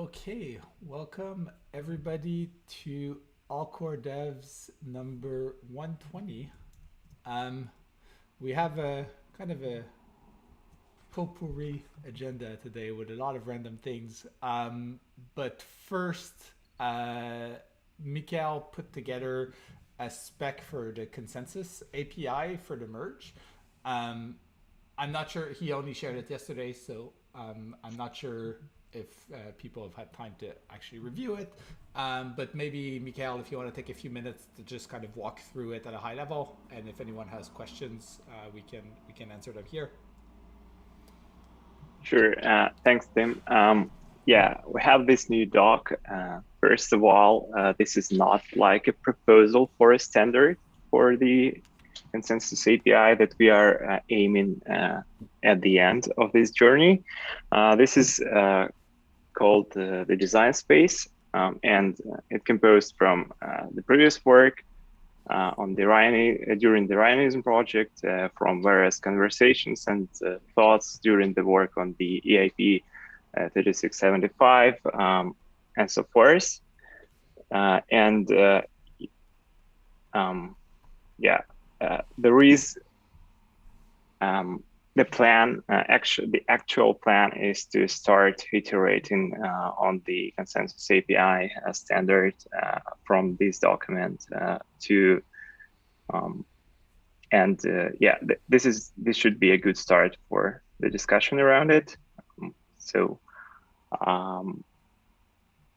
Okay, welcome everybody to All Core Devs number 120. Um, we have a kind of a potpourri agenda today with a lot of random things. But first, uh, Mikael put together a spec for the consensus API for the merge. Um, I'm not sure. He only shared it yesterday, so I'm not sure if people have had time to actually review it. But maybe, Mikhail, if you want to take a few minutes to just kind of walk through it at a high level, and if anyone has questions, we can answer them here. Sure. Thanks, Tim. Yeah, we have this new doc. First of all, this is not like a proposal for a standard for the consensus API that we are aiming at the end of this journey. This is called the design space, and it composed from the previous work on the during the Ryanism project, from various conversations and thoughts during the work on the EIP 3675, and so forth. And yeah, there is the plan. The actual plan is to start iterating on the consensus API standard from this document to and yeah, this should be a good start for the discussion around it. So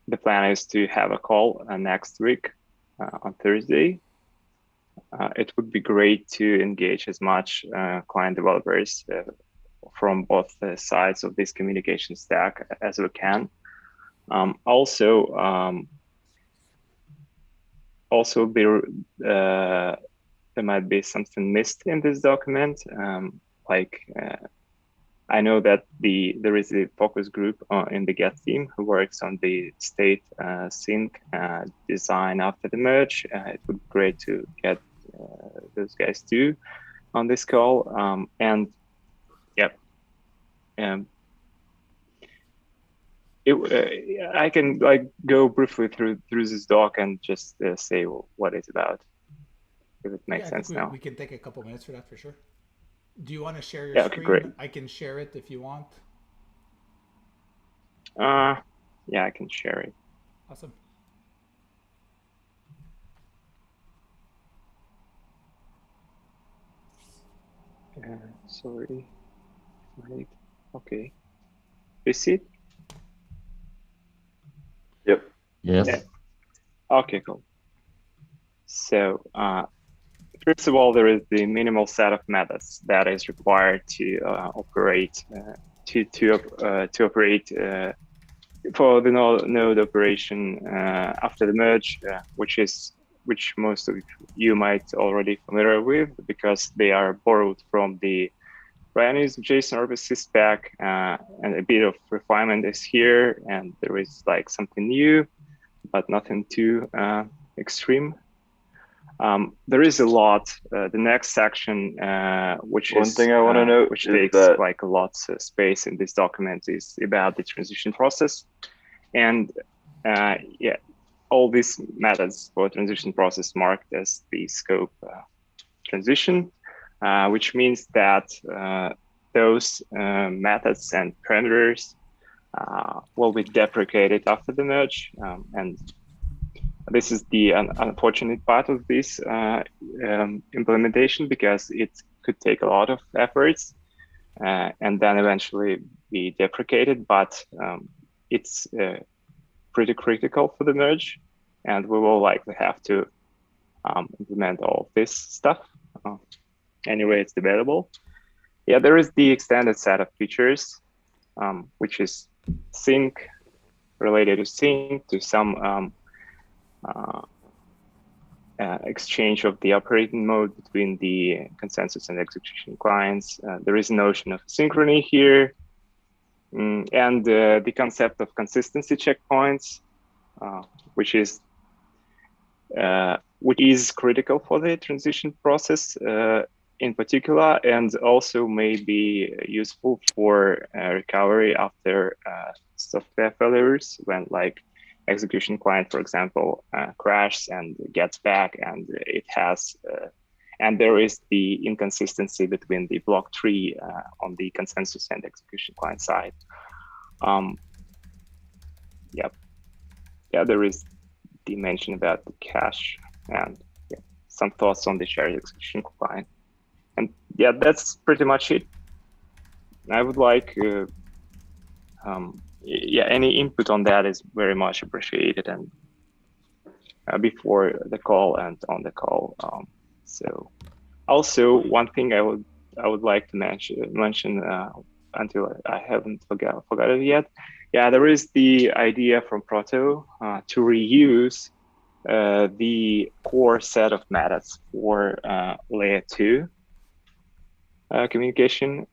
the plan is to have a call next week on Thursday. It would be great to engage as much client developers from both sides of this communication stack as we can. Also, there might be something missed in this document. I know that there is a focus group in the Get team who works on the state sync design after the merge. It would be great to get those guys too on this call. And yeah, I can go briefly through this doc and just say what it's about, if it Yeah, makes I think sense we, now. we can take a couple minutes for that for sure. Do you want to share your Yeah, okay, great. screen? I can share it if you want. Yeah, I can share it. Awesome. Sorry. Right. Okay. You see it? Yep. Yeah. Yes. Okay, cool. So first of all, there is the minimal set of methods that is required to operate to operate for the node operation after the merge, which most of you might already familiar with because they are borrowed from the Ryanism JSON RPC spec, and a bit of refinement is here, and there is like something new, but nothing too extreme. There is a lot. The next section, which One thing I want to note which is takes that like a lot of space in this document, is about the transition process, and yeah, all these methods for transition process marked as the scope transition, which means that those methods and parameters will be deprecated after the merge, and this is the unfortunate part of this implementation, because it could take a lot of efforts and then eventually be deprecated, but it's pretty critical for the merge, and we will likely have to implement all of this stuff. Anyway, it's available. Yeah, there is the extended set of features, which is sync, related to sync, to some exchange of the operating mode between the consensus and execution clients. There is a notion of synchrony here, and the concept of consistency checkpoints, which is critical for the transition process in particular, and also may be useful for recovery after software failures when like execution client, for example, crashes and gets back, and it has and there is the inconsistency between the block tree on the consensus and execution client side. Yeah, there is the mention about the cache and some thoughts on the shared execution client. And yeah, that's pretty much it. I would like, any input on that is very much appreciated, and before the call and on the call. So also one thing I would like to mention until I haven't forgot it yet. Yeah, there is the idea from Proto to reuse the core set of methods for layer 2 communication.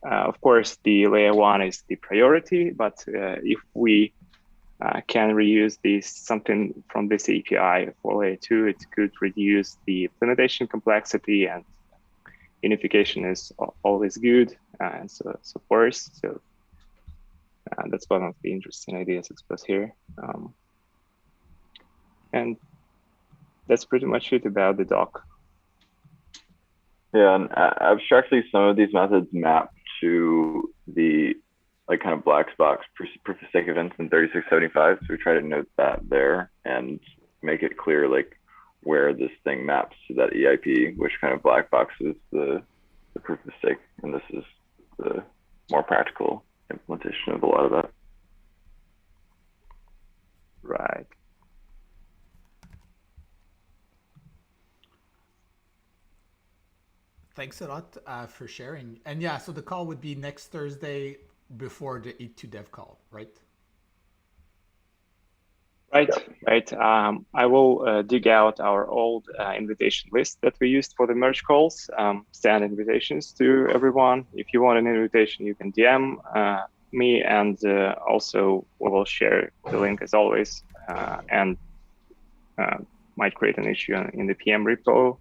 Of course, the layer 1 is the priority, but if we can reuse something from this API for layer 2, it could reduce the implementation complexity, and unification is always good, and so forth. So that's one of the interesting ideas expressed here. And that's pretty much it about the doc. Yeah, and abstractly, some of these methods map to the like kind of black box proof of stake events in 3675. So we try to note that there and make it clear like where this thing maps to that EIP, which kind of black box is the proof of stake, and this is the more practical implementation of a lot of that. Right. Thanks a lot for sharing. And yeah, so the call would be next Thursday before the E2 dev call, right? Right. I will dig out our old invitation list that we used for the merge calls, send invitations to everyone. If you want an invitation, you can DM me, and also we will share the link as always, and might create an issue in the PM repo.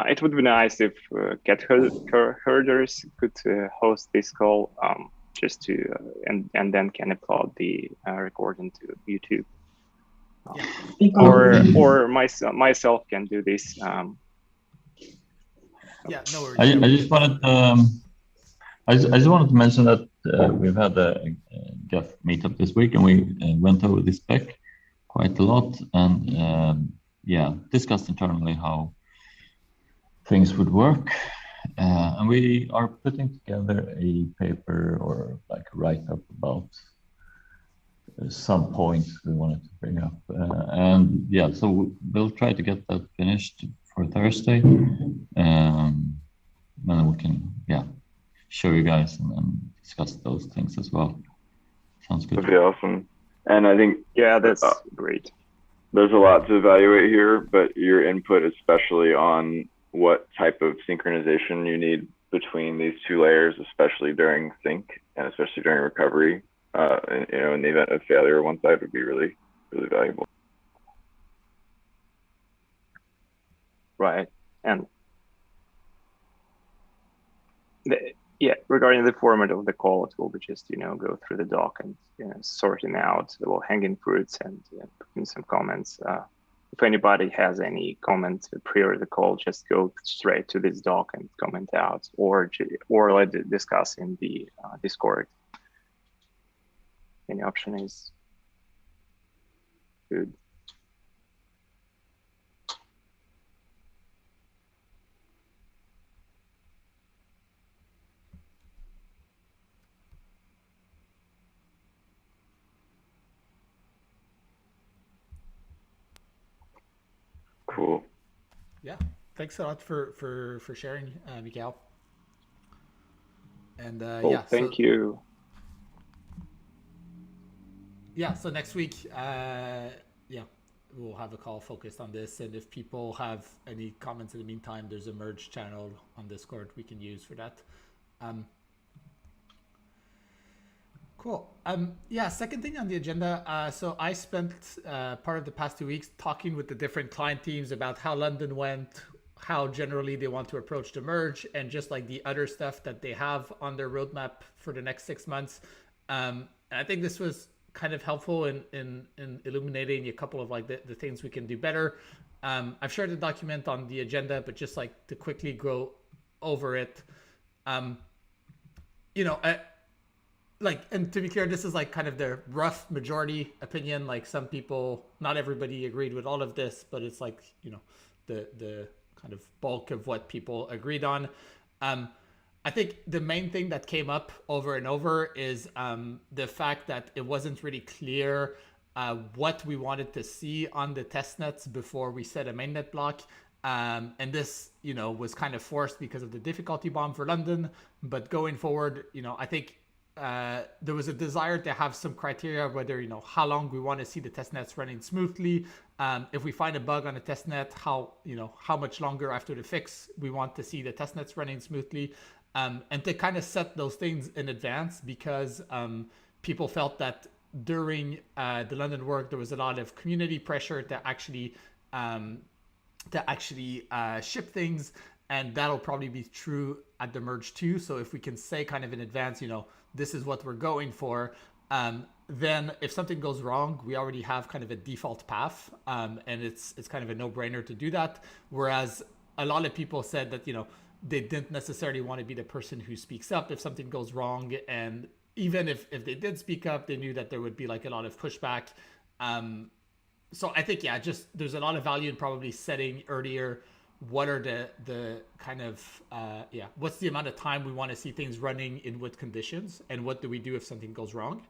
It would be nice if Get Herders could host this call just to, and then can upload the recording to YouTube. Or myself can do this. Yeah, no worries. I just wanted I just wanted to mention that we've had a Geth meetup this week, and we went over this spec quite a lot, and discussed internally how things would work. And we are putting together a paper or like a write-up about some points we wanted to bring up. So we'll try to get that finished for Thursday. Then we can, show you guys and discuss those things as well. Sounds good. That'd be awesome. And I think that's great. There's a lot to evaluate here, but your input, especially on what type of synchronization you need between these two layers, especially during sync and especially during recovery, in the event of failure, one side would be really, really valuable. Right. And regarding the format of the call, it will be just, go through the doc and sorting out the low-hanging fruits and putting some comments. If anybody has any comments prior to the call, just go straight to this doc and comment out, or let it discuss in the Discord. Any option is good. Cool. Yeah, thanks a lot for sharing, Miguel. And thank you. Yeah, so next week, we'll have a call focused on this. And if people have any comments in the meantime, there's a merge channel on Discord we can use for that. Cool. Second thing on the agenda. So I spent part of the past 2 weeks talking with the different client teams about how London went, how generally they want to approach the merge, and just like the other stuff that they have on their roadmap for the next 6 months. And I think this was kind of helpful in illuminating a couple of like the things we can do better. I've shared the document on the agenda, but just like to quickly go over it. You know, like, and to be clear, this is like kind of the rough majority opinion. Like some people, not everybody agreed with all of this, but it's like, you know, the kind of bulk of what people agreed on. I think the main thing that came up over and over is the fact that it wasn't really clear what we wanted to see on the testnets before we set a mainnet block. And this, you know, was kind of forced because of the difficulty bomb for London. But going forward, you know, I think there was a desire to have some criteria, whether, you know, how long we want to see the testnets running smoothly. If we find a bug on a testnet, how much longer after the fix we want to see the testnets running smoothly. And to kind of set those things in advance, because people felt that during the London work, there was a lot of community pressure to actually ship things, and that'll probably be true at the merge too. So if we can say kind of in advance, you know, this is what we're going for, then if something goes wrong, we already have kind of a default path, and it's kind of a no-brainer to do that. Whereas a lot of people said that, you know, they didn't necessarily want to be the person who speaks up if something goes wrong. And even if they did speak up, they knew that there would be like a lot of pushback. So I think, yeah, just there's a lot of value in probably setting earlier what are the kind of, what's the amount of time we want to see things running in what conditions, and what do we do if something goes wrong.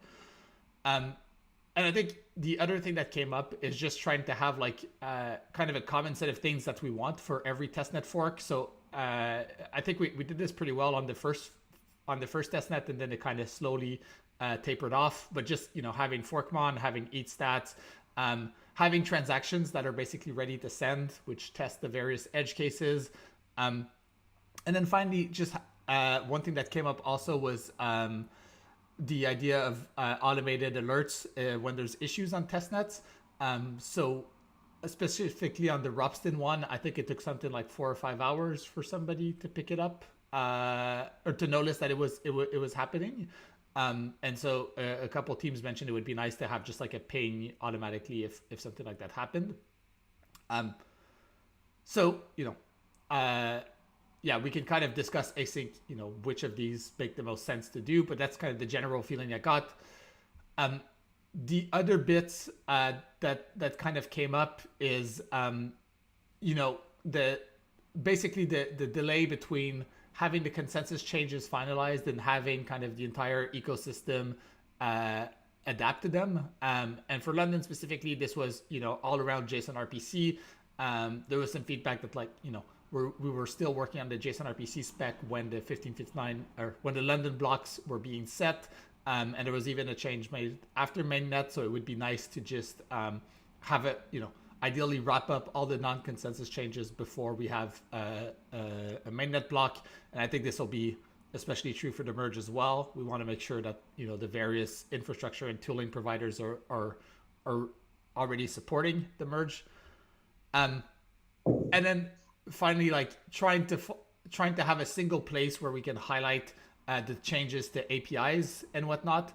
And I think the other thing that came up is just trying to have like kind of a common set of things that we want for every testnet fork. So I think we did this pretty well on the first testnet, and then it kind of slowly tapered off. But just, you know, having forkmon, having eat stats, having transactions that are basically ready to send, which test the various edge cases. And then finally, just one thing that came up also was the idea of automated alerts when there's issues on testnets. So specifically on the Ropsten one, I think it took something like 4 or 5 hours for somebody to pick it up or to notice that it was happening. And so a couple of teams mentioned it would be nice to have just like a ping automatically if something like that happened. So, you know, we can kind of discuss async, you know, which of these make the most sense to do, but that's kind of the general feeling I got. The other bits that kind of came up is, you know, basically the delay between having the consensus changes finalized and having kind of the entire ecosystem adapt to them. And for London specifically, this was, you know, all around JSON RPC. There was some feedback that, like, you know, we were still working on the JSON RPC spec when the 1559 or when the London blocks were being set. And there was even a change made after mainnet. So it would be nice to just have it, you know, ideally wrap up all the non-consensus changes before we have a mainnet block. And I think this will be especially true for the merge as well. We want to make sure that, you know, the various infrastructure and tooling providers are already supporting the merge. And then finally, like trying to have a single place where we can highlight the changes to APIs and whatnot.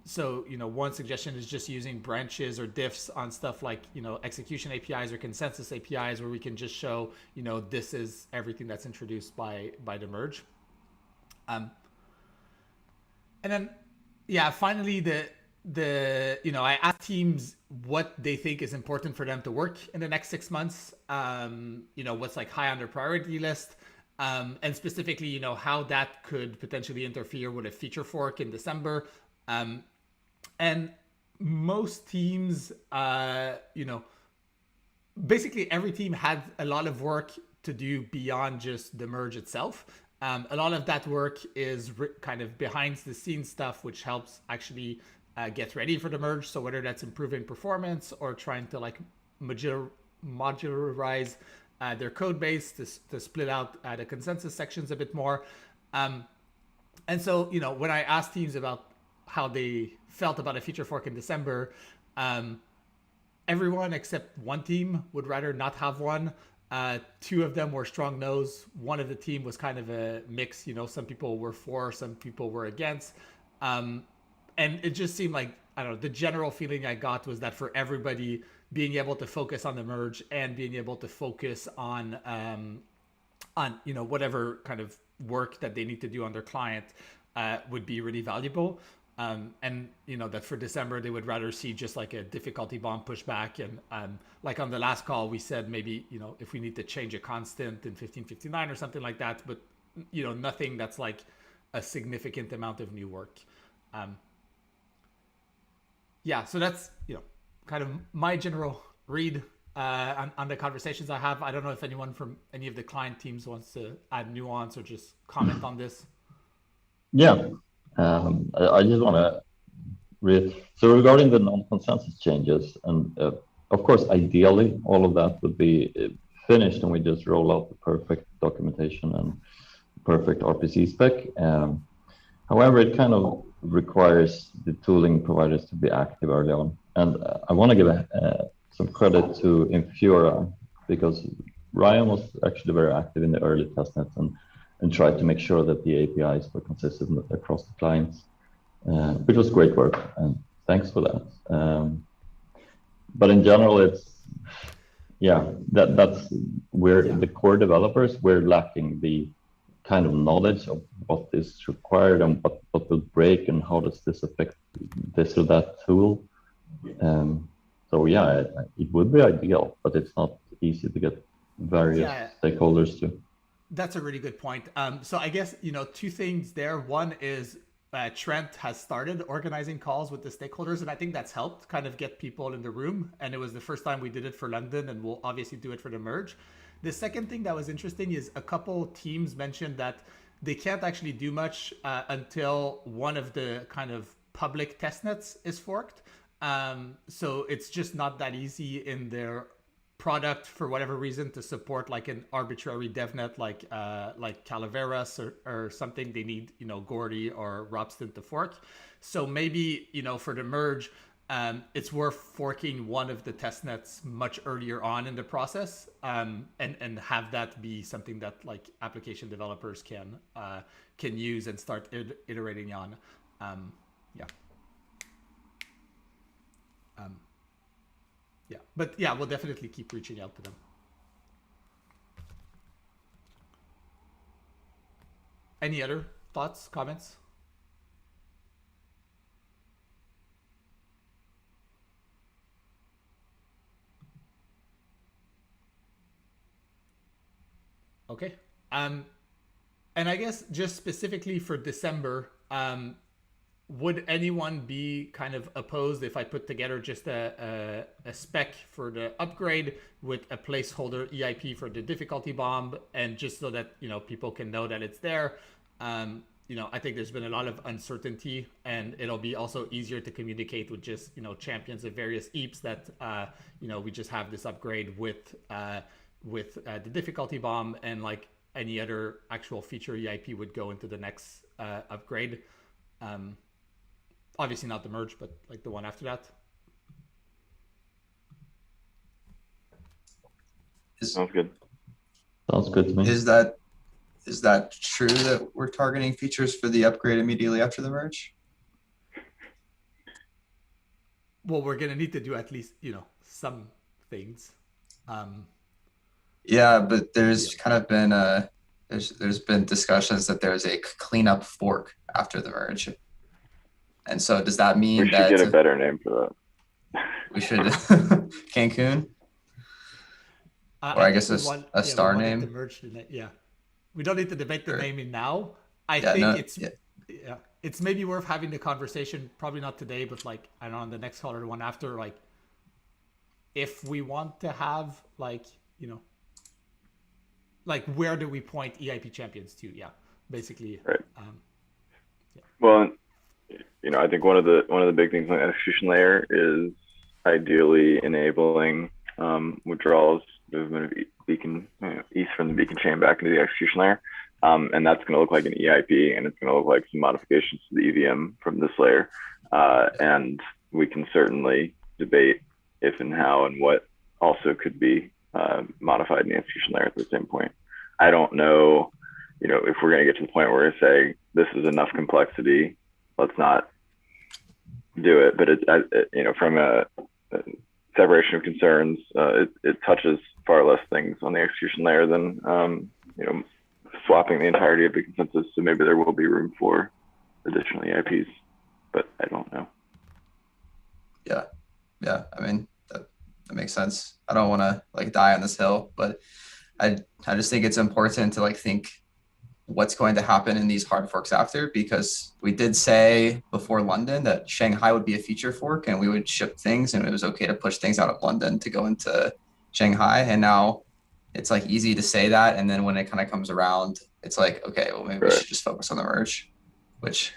So, you know, one suggestion is just using branches or diffs on stuff like, you know, execution APIs or consensus APIs, where we can just show, you know, this is everything that's introduced by the merge. And then, yeah, finally the you know, I asked teams what they think is important for them to work in the next 6 months. You know, what's like high on their priority list. And specifically, you know, how that could potentially interfere with a feature fork in December. And most teams, you know, basically every team had a lot of work to do beyond just the merge itself. A lot of that work is kind of behind the scenes stuff, which helps actually get ready for the merge. So whether that's improving performance or trying to like modularize their code base to split out the consensus sections a bit more. And so, you know, when I asked teams about how they felt about a feature fork in December, everyone except one team would rather not have one. 2 of them were strong no's. One of the team was kind of a mix, you know, some people were for, some people were against. and it just seemed like, I don't know, the general feeling I got was that for everybody, being able to focus on the merge and being able to focus on whatever kind of work that they need to do on their client would be really valuable. And that for December they would rather see just like a difficulty bomb pushback. And like on the last call we said maybe if we need to change a constant in 1559 or something like that, but nothing that's like a significant amount of new work. So that's kind of my general read on the conversations I have. I don't know if anyone from any of the client teams wants to add nuance or just comment on this. Yeah, I just want to so regarding the non-consensus changes, and of course, ideally, all of that would be finished and we just roll out the perfect documentation and perfect RPC spec. However, it kind of requires the tooling providers to be active early on. And I want to give some credit to Infura, because Ryan was actually very active in the early testnets and tried to make sure that the APIs were consistent across the clients, which was great work. And thanks for that. But in general, that's where the core developers, we're lacking the kind of knowledge of what is required and what will break and how does this affect this or that tool. So it would be ideal, but it's not easy to get various stakeholders to. That's a really good point. So I guess, two things there. One is Trent has started organizing calls with the stakeholders, and I think that's helped kind of get people in the room. And it was the first time we did it for London, and we'll obviously do it for the merge. The second thing that was interesting is a couple teams mentioned that they can't actually do much until one of the kind of public testnets is forked. So it's just not that easy in their product for whatever reason to support like an arbitrary devnet like Calaveras or something. They need Gordy or Robston to fork. So maybe for the merge, it's worth forking one of the testnets much earlier on in the process, and have that be something that like application developers can use and start iterating on. But we'll definitely keep reaching out to them. Any other thoughts, comments? Okay. And I guess just specifically for December, would anyone be kind of opposed if I put together just a spec for the upgrade with a placeholder EIP for the difficulty bomb, and just so that people can know that it's there? I think there's been a lot of uncertainty, and it'll be also easier to communicate with just champions of various EAPs that we just have this upgrade with the difficulty bomb, and like any other actual feature EIP would go into the next upgrade. Obviously not the merge, but like the one after that. Sounds good. Sounds good to me. Is that true that we're targeting features for the upgrade immediately after the merge? Well, we're gonna need to do at least some things. Yeah, but there's kind of been there's been discussions that there's a cleanup fork after the merge. And so does that mean we should get a better name for that? We should Cancun? Or I guess a star name? We don't need to debate the naming now. I think it's maybe worth having the conversation, probably not today, but like, I don't know, on the next call or the one after, like, if we want to have like, like where do we point EIP champions to? Yeah, basically. Right. Well, I think one of the big things on the execution layer is ideally enabling withdrawals, movement of beacon, ETH from the beacon chain back into the execution layer. And that's going to look like an EIP, and it's going to look like some modifications to the EVM from this layer. And we can certainly debate if and how and what also could be modified in the execution layer at the same point. I don't know, if we're going to get to the point where we say this is enough complexity, let's not do it, but from a separation of concerns, it touches far less things on the execution layer than swapping the entirety of the consensus. So maybe there will be room for additional EIPs, but I don't know. Yeah. I mean, that makes sense. I don't want to die on this hill, but I just think it's important to think what's going to happen in these hard forks after, because we did say before London that Shanghai would be a feature fork and we would ship things and it was okay to push things out of London to go into Shanghai. And now it's easy to say that. And then when it kind of comes around, it's okay, well, maybe we should just focus on the merge, which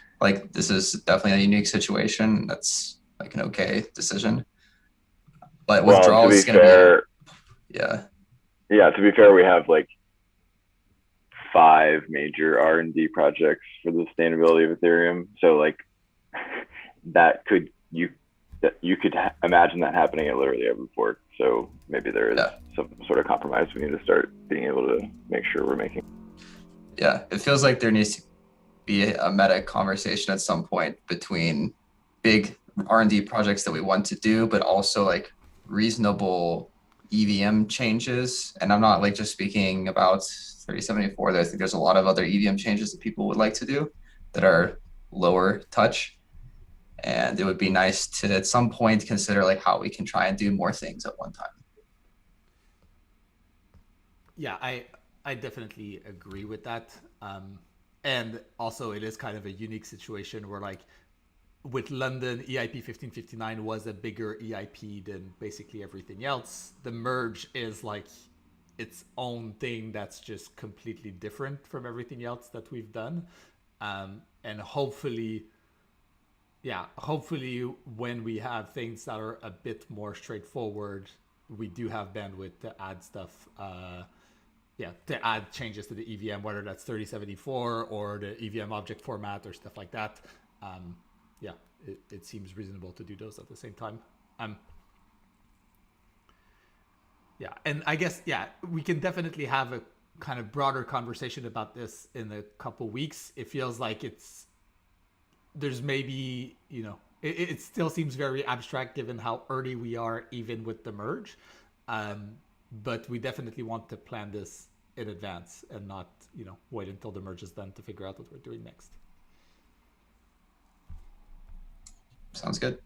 this is definitely a unique situation. That's an okay decision. But withdrawal is going to be, yeah, to be fair, we have 5 major R&D projects for the sustainability of Ethereum. So you could imagine that happening at literally every fork. So maybe there is some sort of compromise we need to start being able to make sure we're making. Yeah, it feels like there needs to be a meta conversation at some point between big R&D projects that we want to do, but also reasonable EVM changes. And I'm not just speaking about 3074. I think there's a lot of other EVM changes that people would like to do that are lower touch. And it would be nice to at some point consider how we can try and do more things at one time. Yeah, I definitely agree with that. And also it is kind of a unique situation where with London, EIP 1559 was a bigger EIP than basically everything else. The merge is its own thing that's just completely different from everything else that we've done. And hopefully when we have things that are a bit more straightforward, we do have bandwidth to add stuff, to add changes to the EVM, whether that's 3074 or the EVM object format or stuff like that. It seems reasonable to do those at the same time. And I guess, we can definitely have a kind of broader conversation about this in a couple weeks. It feels like there's maybe, it still seems very abstract given how early we are even with the merge. But we definitely want to plan this in advance and not, wait until the merge is done to figure out what we're doing next. Sounds good.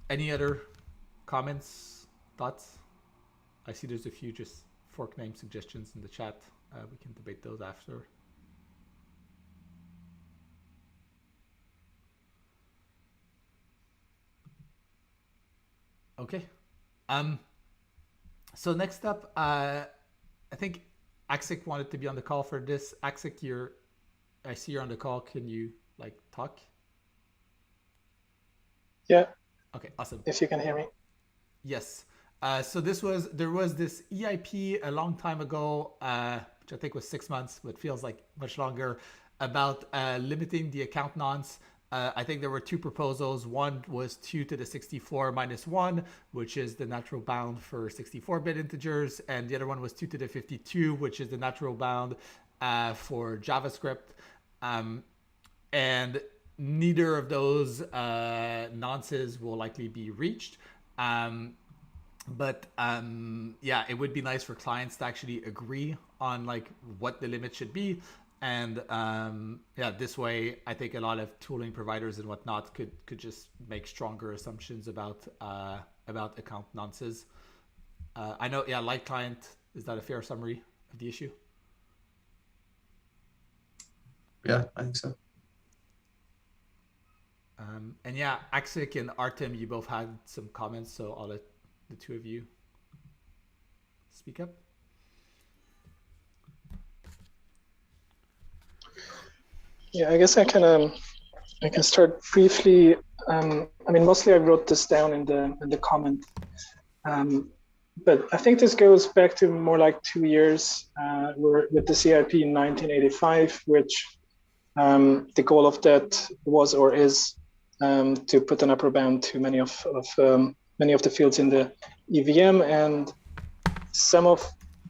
Any other comments, thoughts? I see there's a few just fork name suggestions in the chat. We can debate those after. Okay. So next up, I think Aksik wanted to be on the call for this. Aksik, I see you're on the call. Can you talk? Yeah. Okay, awesome. If you can hear me. Yes. So there was this EIP a long time ago, which I think was 6 months, but feels like much longer, about limiting the account nonce. I think there were 2 proposals. One was 2 to the 64 minus 1, which is the natural bound for 64-bit integers. And the other one was 2 to the 52, which is the natural bound for JavaScript. And neither of those nonces will likely be reached. But it would be nice for clients to actually agree on what the limit should be. And this way, I think a lot of tooling providers and whatnot could just make stronger assumptions about account nonces. I know, light client, is that a fair summary of the issue? Yeah, I think so. And Aksik and Artem, you both had some comments, so I'll let the 2 of you speak up. Yeah, I guess I can start briefly. Mostly I wrote this down in the comment, but I think this goes back to more like 2 years. We're with the CIP in 1985, which the goal of that was or is to put an upper bound to many of the fields in the EVM, and some of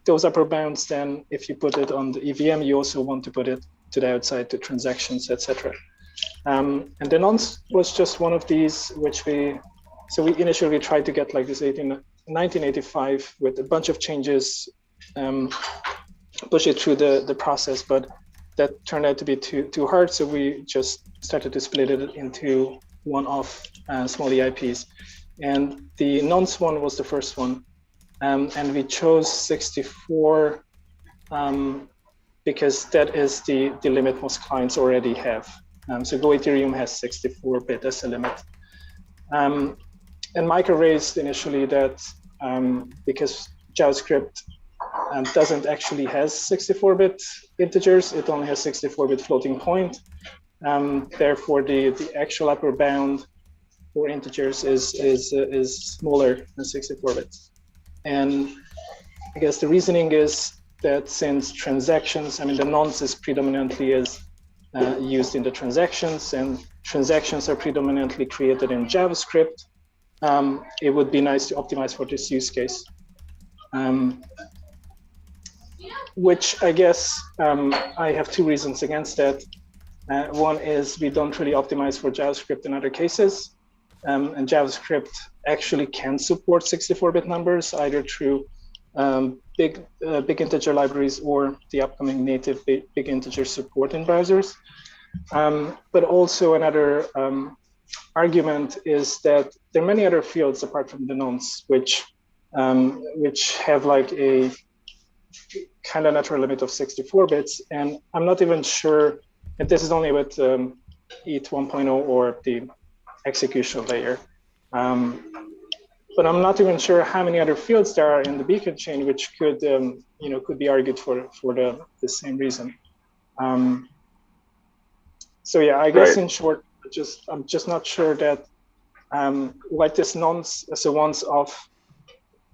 those upper bounds, then if you put it on the EVM, you also want to put it to the outside, to transactions, etc. And the nonce was just one of these, which we initially tried to get like this 1985 with a bunch of changes, push it through the process, but that turned out to be too hard. So we just started to split it into one-off small EIPs. And the nonce one was the first one. And we chose 64 because that is the limit most clients already have. So Go Ethereum has 64-bit as a limit. And Micah raised initially that because JavaScript doesn't actually has 64-bit integers, it only has 64-bit floating point. Therefore, the actual upper bound for integers is smaller than 64 bits. And I guess the reasoning is that since transactions, the nonce is predominantly used in the transactions, and transactions are predominantly created in JavaScript, it would be nice to optimize for this use case. Which I guess I have two reasons against that. One is we don't really optimize for JavaScript in other cases. And JavaScript actually can support 64-bit numbers, either through big integer libraries or the upcoming native big integer support in browsers. But also another argument is that there are many other fields apart from the nonce, which have like a kind of natural limit of 64 bits. And I'm not even sure, and this is only with ETH 1.0 or the execution layer. But I'm not even sure how many other fields there are in the beacon chain, which could be argued for the same reason. So yeah, I guess in short, I'm just not sure that like this nonce as a once-off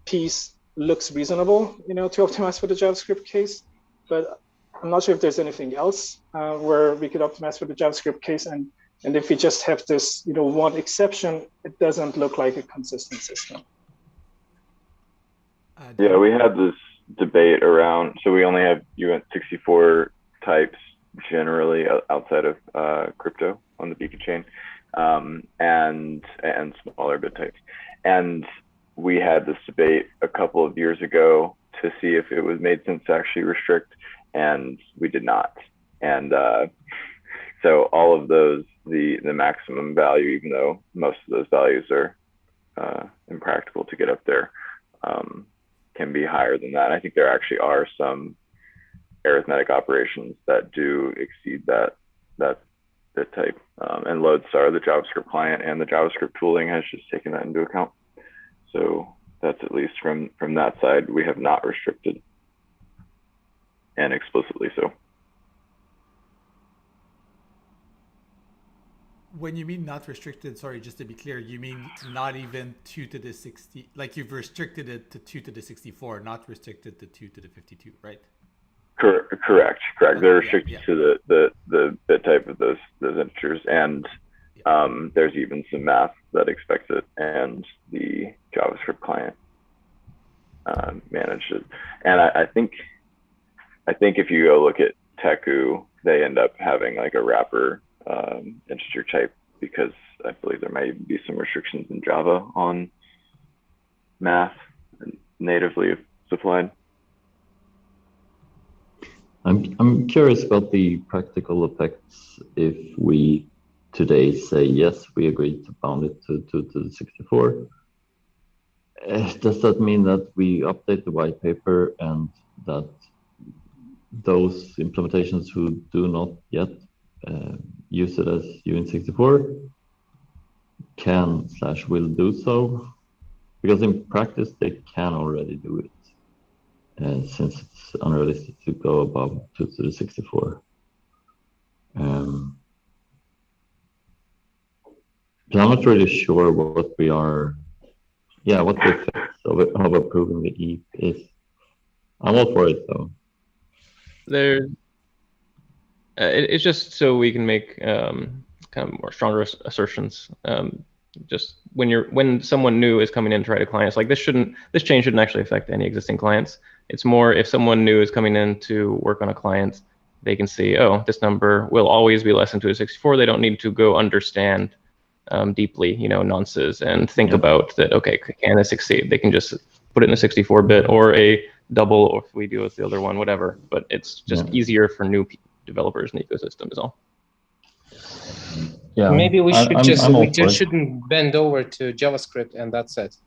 piece looks reasonable, to optimize for the JavaScript case. But I'm not sure if there's anything else where we could optimize for the JavaScript case. And if we just have this, one exception, it doesn't look like a consistent system. Yeah, we had this debate around, so we only have 64 types generally outside of crypto on the beacon chain, and smaller bit types. And we had this debate a couple of years ago to see if it was made sense to actually restrict, and we did not. And so all of those, the maximum value, even though most of those values are impractical to get up there, can be higher than that. I think there actually are some arithmetic operations that do exceed that bit type. And Lodestar, the JavaScript client, and the JavaScript tooling has just taken that into account. So that's at least from that side, we have not restricted, and explicitly so. When you mean not restricted, sorry, just to be clear, you mean not even 2 to the 60, like you've restricted it to 2 to the 64, not restricted to 2 to the 52, right? Correct. They're restricted to the bit type of those integers, and there's even some math that expects it, and the JavaScript client managed it. And I think if you go look at Teku, they end up having like a wrapper integer type, because I believe there might be some restrictions in Java on math natively supplied. I'm curious about the practical effects if we today say yes, we agree to bound it to the 64. Does that mean that we update the white paper and that those implementations who do not yet use it as UN64 can/will do so? Because in practice they can already do it, since it's unrealistic to go above 2 to the 64. But I'm not really sure what the effects of approving the ETH is. I'm all for it though. It's just so we can make kind of more stronger assertions. Just when someone new is coming in to write a client, it's like this change shouldn't actually affect any existing clients. It's more if someone new is coming in to work on a client, they can see, oh, this number will always be less than 264. They don't need to go understand deeply, nonces and think about that. Okay, can it succeed? They can just put it in a 64-bit or a double, or if we do with the other one, whatever. But it's just easier for new developers in the ecosystem is all. Yeah, maybe we should I'm just shouldn't bend over to JavaScript, and that's it.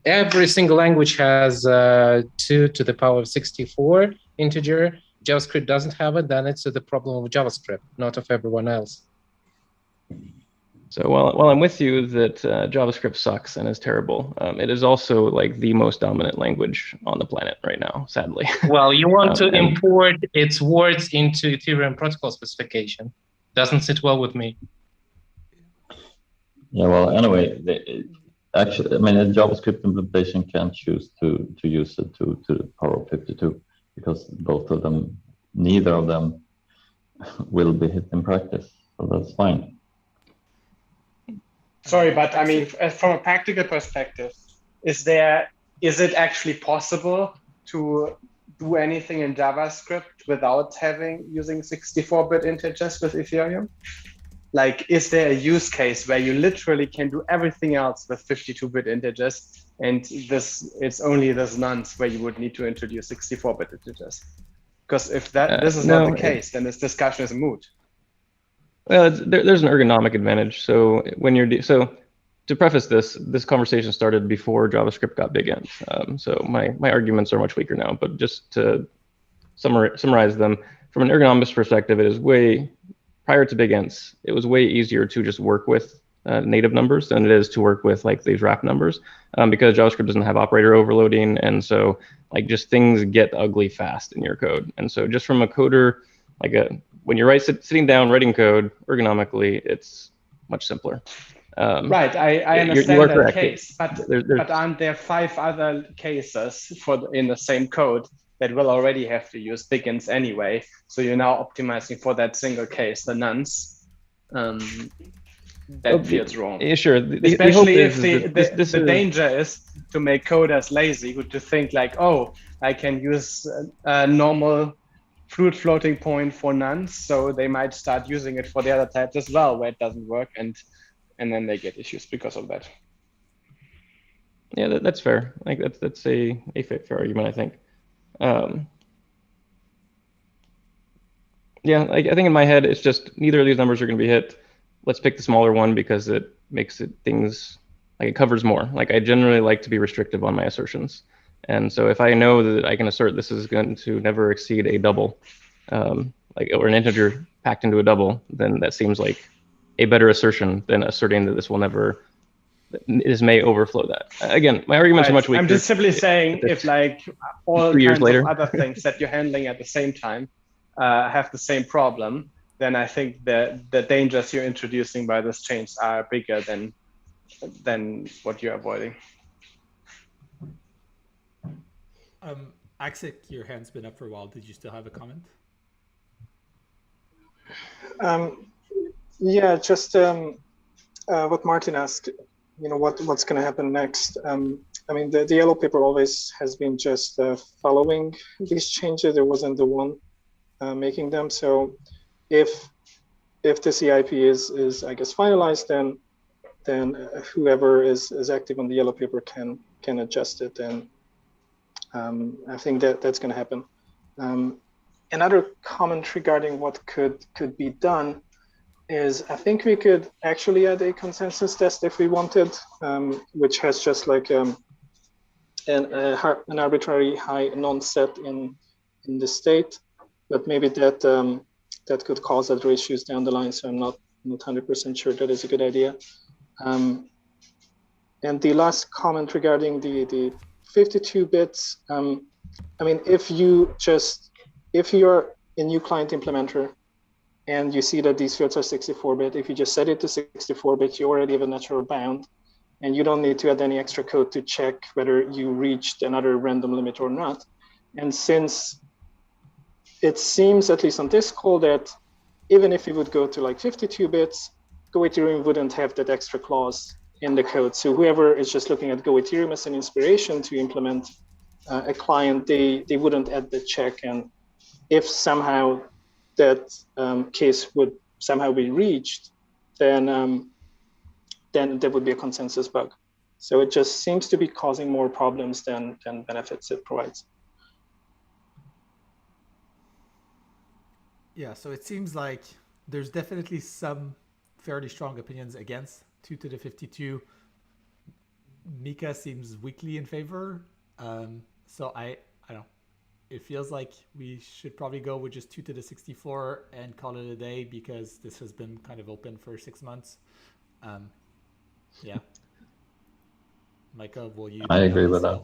Every single language has 2 to the power of 64 integer. JavaScript doesn't have it, then it's the problem of JavaScript, not of everyone else. So while I'm with you that JavaScript sucks and is terrible, it is also like the most dominant language on the planet right now, sadly. Well, you want to import its words into Ethereum protocol specification. Doesn't sit well with me. Yeah, well, anyway, actually, I mean, a JavaScript implementation can choose to use it to the power of 52 because both of them, neither of them will be hit in practice. So that's fine. Sorry, but I mean, from a practical perspective, is it actually possible to do anything in JavaScript without using 64-bit integers with Ethereum? Like, is there a use case where you literally can do everything else with 52-bit integers, and it's only this nonce where you would need to introduce 64-bit integers? Because if this is not the case, then this discussion is moot. Well, there's an ergonomic advantage. So when to preface this conversation started before JavaScript got big ends. So my arguments are much weaker now. But just to summarize them, from an ergonomics perspective, it is prior to big ends, it was way easier to just work with native numbers than it is to work with like these wrap numbers because JavaScript doesn't have operator overloading, and so like just things get ugly fast in your code. And so just from a coder, when you're sitting down writing code ergonomically, it's much simpler. Right, I understand that case, but aren't there 5 other cases in the same code that will already have to use big-ends anyway? So you're now optimizing for that single case, the nonce. That feels wrong. Yeah, sure. Especially if the danger is to make coders lazy, to think like, oh, I can use a normal fluid floating point for nonce, so they might start using it for the other types as well, where it doesn't work, and then they get issues because of that. Yeah, that's fair. Like that's a fair argument, I think. Yeah, I think in my head it's just neither of these numbers are going to be hit. Let's pick the smaller one because it makes things like it covers more. Like I generally like to be restrictive on my assertions. And so if I know that I can assert this is going to never exceed a double, or an integer packed into a double, then that seems like a better assertion than asserting that this may overflow that. Again, my arguments are much weaker. I'm just simply saying if like all kinds of other things that you're handling at the same time have the same problem, then I think the dangers you're introducing by this change are bigger than what you're avoiding. Axik, your hand's been up for a while. Did you still have a comment? Yeah, just what Martin asked, what's going to happen next. I mean, the yellow paper always has been just following these changes. There wasn't the one making them. So if the CIP is I guess finalized, then whoever is active on the yellow paper can adjust it, and I think that's going to happen. Another comment regarding what could be done is I think we could actually add a consensus test if we wanted, which has just like an arbitrary high non-set in the state, but maybe that could cause other issues down the line. So I'm not 100% sure that is a good idea. And the last comment regarding the 52 bits. I mean, if you're a new client implementer and you see that these fields are 64-bit, if you just set it to 64-bit, you already have a natural bound, and you don't need to add any extra code to check whether you reached another random limit or not. And since it seems, at least on this call, that even if you would go to like 52 bits, Ethereum wouldn't have that extra clause in the code. So whoever is just looking at Go Ethereum as an inspiration to implement a client, they wouldn't add the check. And if somehow that case would somehow be reached, then there would be a consensus bug. So it just seems to be causing more problems than benefits it provides. Yeah, so it seems like there's definitely some fairly strong opinions against 2 to the 52. Mika seems weakly in favor. So I don't know. It feels like we should probably go with just 2 to the 64 and call it a day, because this has been kind of open for 6 months. Yeah. Micah, will you? I agree with that.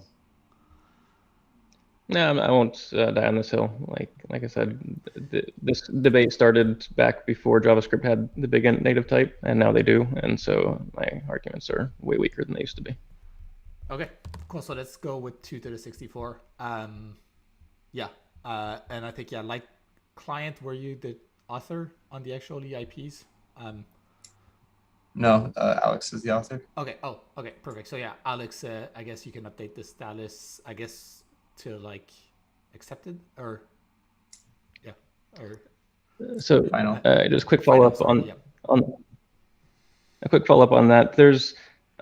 No, I won't die on this hill. Like I said, this debate started back before JavaScript had the big native type, and now they do. And so my arguments are way weaker than they used to be. Okay, cool. So let's go with 2 to the 64. Yeah. And I think, yeah, like client, were you the author on the actual EIPs? No, Alex is the author. Okay. Oh, okay. Perfect. So yeah, Alex, I guess you can update the status, I guess, to like accepted, or yeah, or so Final. Just quick follow up on yeah. on a quick follow up on that. There's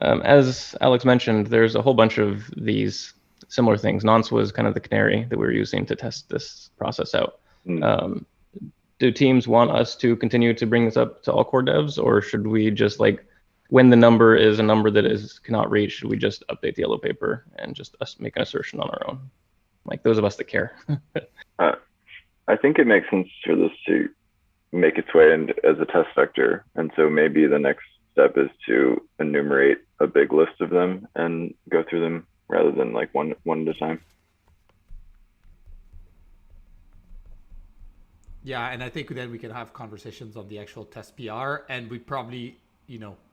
as Alex mentioned, there's a whole bunch of these similar things. Nonce was kind of the canary that we were using to test this process out. Do teams want us to continue to bring this up to all core devs, or should we just, like, when the number is a number that is cannot reach, should we just update the yellow paper and just us make an assertion on our own? Like those of us that care. I think it makes sense for this to make its way in as a test vector. And so maybe the next step is to enumerate a big list of them and go through them rather than like one at a time. Yeah, and I think then we can have conversations on the actual test PR, and we probably,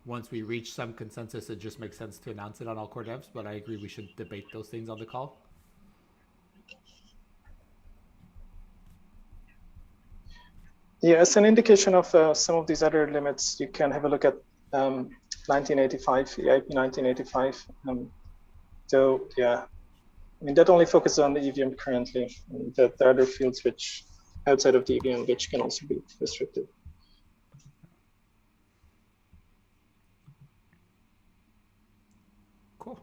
once we reach some consensus, it just makes sense to announce it on all core devs. But I agree we should debate those things on the call. Yeah, as an indication of some of these other limits, you can have a look at 1985, EIP 1985. So yeah, I mean, that only focuses on the EVM currently. And there are other fields which, outside of the EVM, which can also be restricted. Cool.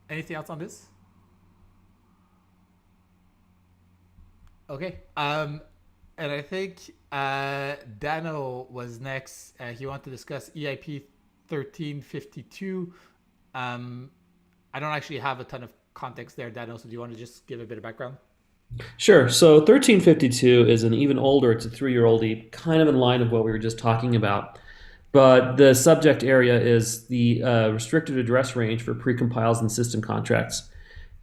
Anything else on this? Okay. And I think Dano was next. He wanted to discuss EIP 1352. I don't actually have a ton of context there, Dano, so do you want to just give a bit of background? Sure. So 1352 is an even older, it's a 3-year-old EIP, kind of in line of what we were just talking about. But the subject area is the restricted address range for precompiles and system contracts.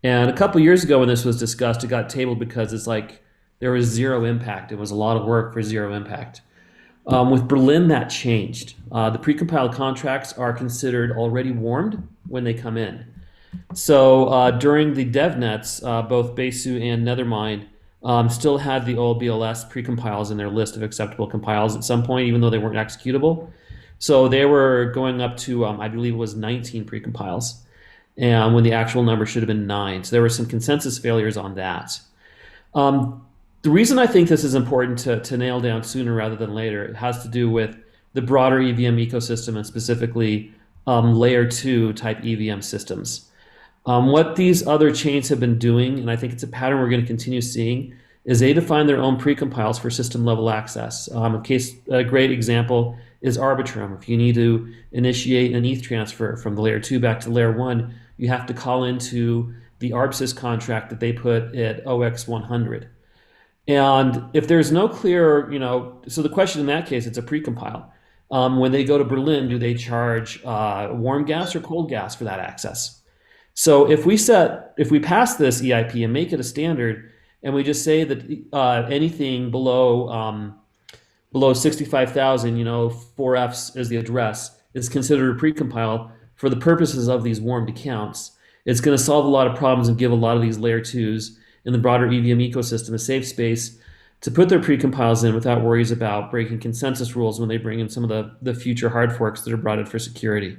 And a couple years ago when this was discussed, it got tabled because it's like there was zero impact. It was a lot of work for zero impact. With Berlin, that changed. The precompiled contracts are considered already warmed when they come in. So during the DevNets, both Besu and Nethermind still had the old BLS precompiles in their list of acceptable compiles at some point, even though they weren't executable. So they were going up to, I believe it was 19 precompiles, and when the actual number should have been 9. So there were some consensus failures on that. The reason I think this is important to nail down sooner rather than later, it has to do with the broader EVM ecosystem and specifically layer 2 type EVM systems. What these other chains have been doing, and I think it's a pattern we're going to continue seeing, is they define their own precompiles for system level access. A great example is Arbitrum. If you need to initiate an ETH transfer from the layer 2 back to layer 1, you have to call into the ArbSys contract that they put at OX100. And if there's no clear, so the question in that case, it's a precompile. When they go to Berlin, do they charge warm gas or cold gas for that access? So if we pass this EIP and make it a standard, and we just say that anything below 65,000, 4Fs as the address, is considered a precompile for the purposes of these warmed accounts, it's going to solve a lot of problems and give a lot of these layer 2s in the broader EVM ecosystem a safe space to put their precompiles in without worries about breaking consensus rules when they bring in some of the future hard forks that are brought in for security.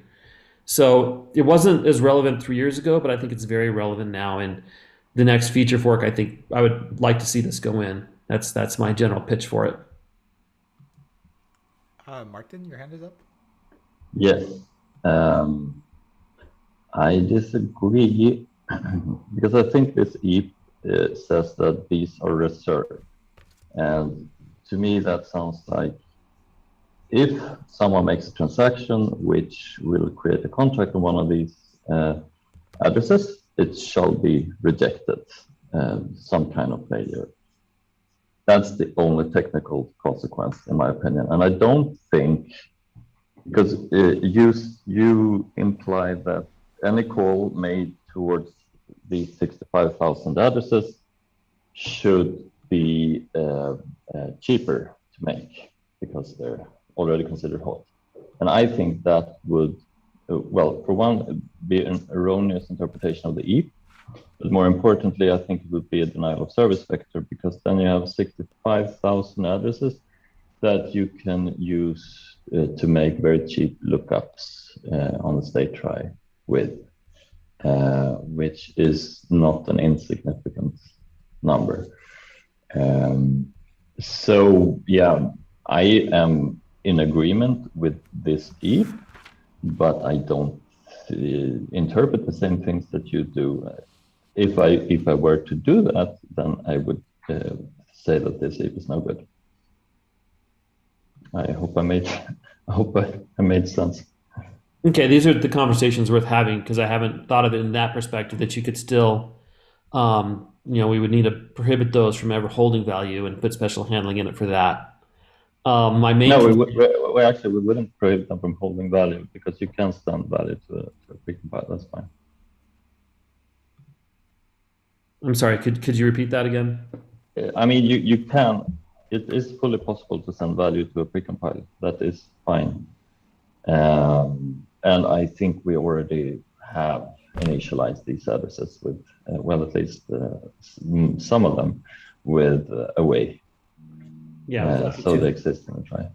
So it wasn't as relevant 3 years ago, but I think it's very relevant now. And the next feature fork, I think I would like to see this go in. That's my general pitch for it. Martin, your hand is up. Yes. I disagree because I think this EP says that these are reserved. And to me, that sounds like if someone makes a transaction which will create a contract on one of these addresses, it shall be rejected, some kind of failure. That's the only technical consequence, in my opinion. And I don't think, because you imply that any call made towards these 65,000 addresses should be cheaper to make because they're already considered hot. And I think that would, well, for one, be an erroneous interpretation of the EP. But more importantly, I think it would be a denial of service vector, because then you have 65,000 addresses that you can use to make very cheap lookups on the state try with, which is not an insignificant number. So yeah, I am in agreement with this EP, but I don't interpret the same things that you do. If I were to do that, then I would say that this EP is no good. I hope I made sense. Okay, these are the conversations worth having, because I haven't thought of it in that perspective, that you could still, we would need to prohibit those from ever holding value and put special handling in it for that. My main no, we wouldn't prohibit them from holding value, because you can send value to a precompile. That's fine. I'm sorry, could you repeat that again? I mean, you can. It is fully possible to send value to a precompile. That is fine. And I think we already have initialized these addresses with, well, at least some of them with away. Yeah. So they exist in the try.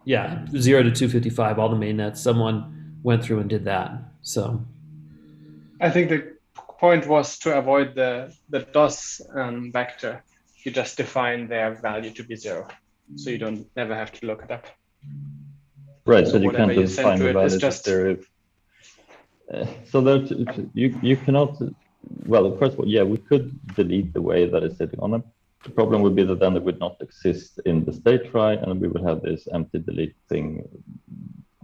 Yeah, 0 to 255, all the mainnets. Someone went through and did that. So I think the point was to avoid the DOS vector. You just define their value to be 0, so you don't never have to look it up. Right, so you can't define the value just there. So that you cannot. Well, first of all, yeah, we could delete the way that it's sitting on it. The problem would be that then it would not exist in the state try, and we would have this empty delete thing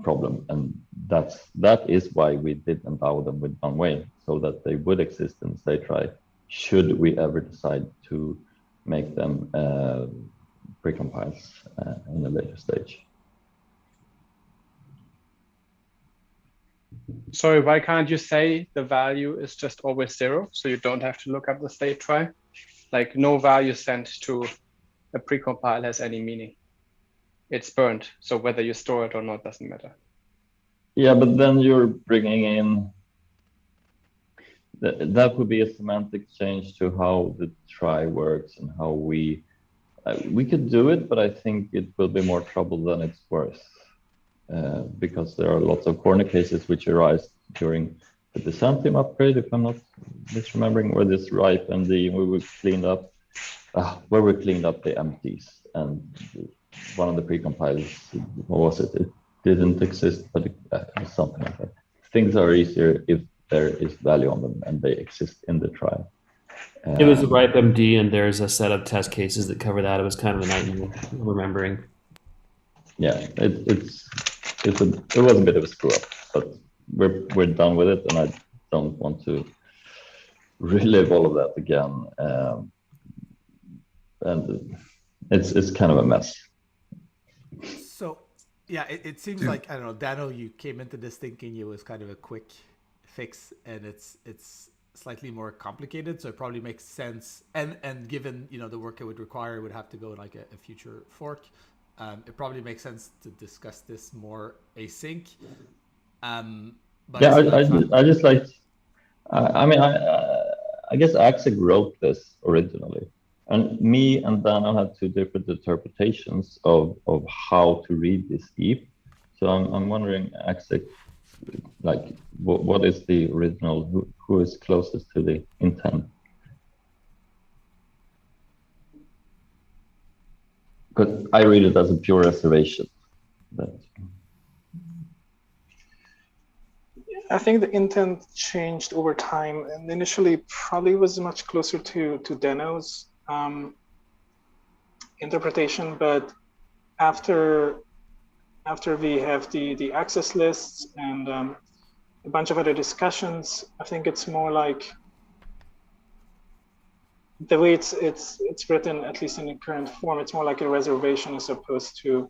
problem, and that is why we did endow them with one way, so that they would exist in the state try should we ever decide to make them precompiles in a later stage. Sorry, why can't you say the value is just always 0, so you don't have to look up the state try? Like, no value sent to a precompile has any meaning. It's burned, so whether you store it or not doesn't matter. Yeah, but then you're bringing in, that would be a semantic change to how the try works and how we could do it, but I think it will be more trouble than it's worth. Because there are lots of corner cases which arise during the Byzantium upgrade, if I'm not misremembering, where this ripe MD, where we cleaned up the empties, and one of the precompiles, what was it? It didn't exist, but it was something like that. Things are easier if there is value on them and they exist in the try. It was a ripe MD, and there's a set of test cases that cover that. It was kind of a nightmare remembering. Yeah, it was a bit of a screw up, but we're done with it, and I don't want to relive all of that again. And it's kind of a mess. So yeah, it seems like, I don't know, Dano, you came into this thinking it was kind of a quick fix, and it's slightly more complicated, so it probably makes sense, and given the work it would require, it would have to go like a future fork. It probably makes sense to discuss this more async. But yeah, I just like, I mean, I guess Axel wrote this originally, And me and Dano had two different interpretations of how to read this ETH. So I'm wondering, actually, like, what is the original? Who is closest to the intent? Because I read it as a pure reservation. But I think the intent changed over time, and initially probably was much closer to Dano's interpretation, but after we have the access lists and a bunch of other discussions, I think it's more like the way it's written, at least in the current form, it's more like a reservation as opposed to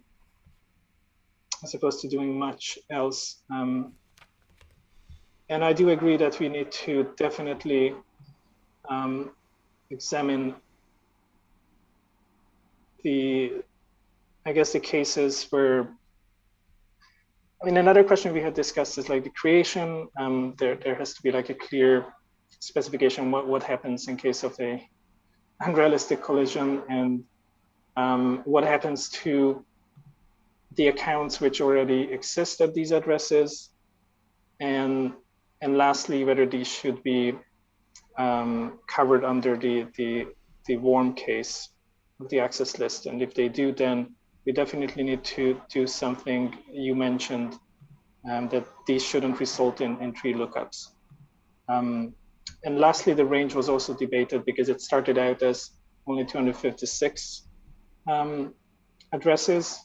doing much else. And I do agree that we need to definitely examine the cases where, I mean, another question we had discussed is like the creation. There has to be like a clear specification what happens in case of a unrealistic collision, and what happens to the accounts which already exist at these addresses, and lastly, whether these should be covered under the warm case of the access list. And if they do, then we definitely need to do something. You mentioned that these shouldn't result in tree lookups. And lastly, the range was also debated because it started out as only 256 addresses.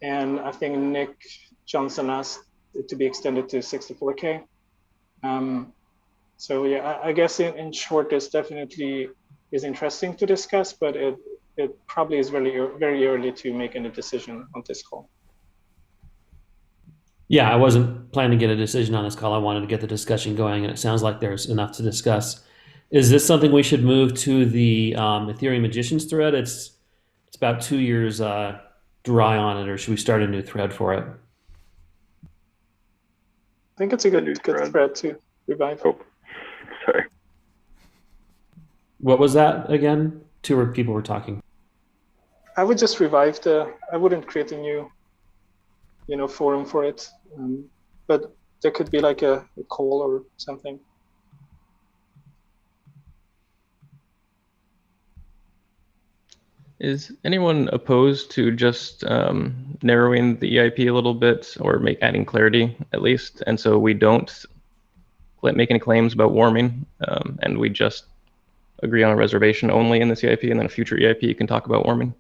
And I think Nick Johnson asked it to be extended to 64K. So yeah, I guess in short, this definitely is interesting to discuss, but it probably is very early to make any decision on this call. Yeah, I wasn't planning to get a decision on this call. I wanted to get the discussion going, and it sounds like there's enough to discuss. Is this something we should move to the Ethereum Magicians thread? It's about 2 years dry on it, or should we start a new thread for it? I think it's a good thread to revive. Oh, sorry. What was that again? Two people were talking. I would just revive I wouldn't create a new, forum for it. But there could be like a call or something. Is anyone opposed to just narrowing the EIP a little bit, or adding clarity at least, and so we don't make any claims about warming, and we just agree on a reservation only in this EIP, and then a future EIP you can talk about warming?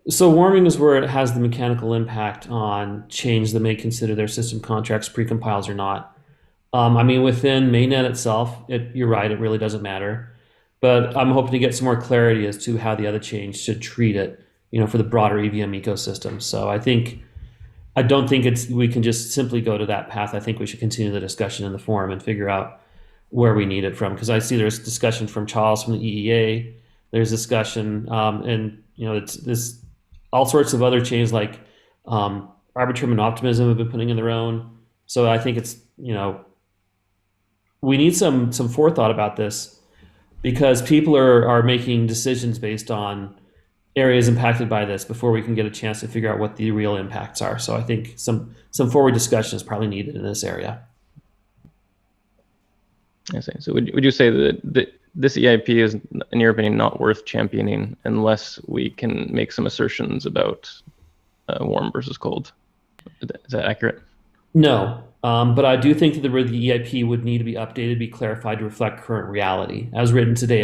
So warming is where it has the mechanical impact on chains that may consider their system contracts precompiles or not. I mean, within mainnet itself, you're right, it really doesn't matter. But I'm hoping to get some more clarity as to how the other chains should treat it, for the broader EVM ecosystem. So I don't think we can just simply go to that path. I think we should continue the discussion in the forum and figure out where we need it from. Because I see there's discussion from Charles from the EEA. There's discussion, and it's all sorts of other chains like Arbitrum and Optimism have been putting in their own. So I think it's, we need some forethought about this, because people are making decisions based on areas impacted by this before we can get a chance to figure out what the real impacts are. So I think some forward discussion is probably needed in this area. I see. So would you say that this EIP is, in your opinion, not worth championing unless we can make some assertions about warm versus cold? Is that accurate? No, but I do think that the EIP would need to be updated, be clarified to reflect current reality. As written today,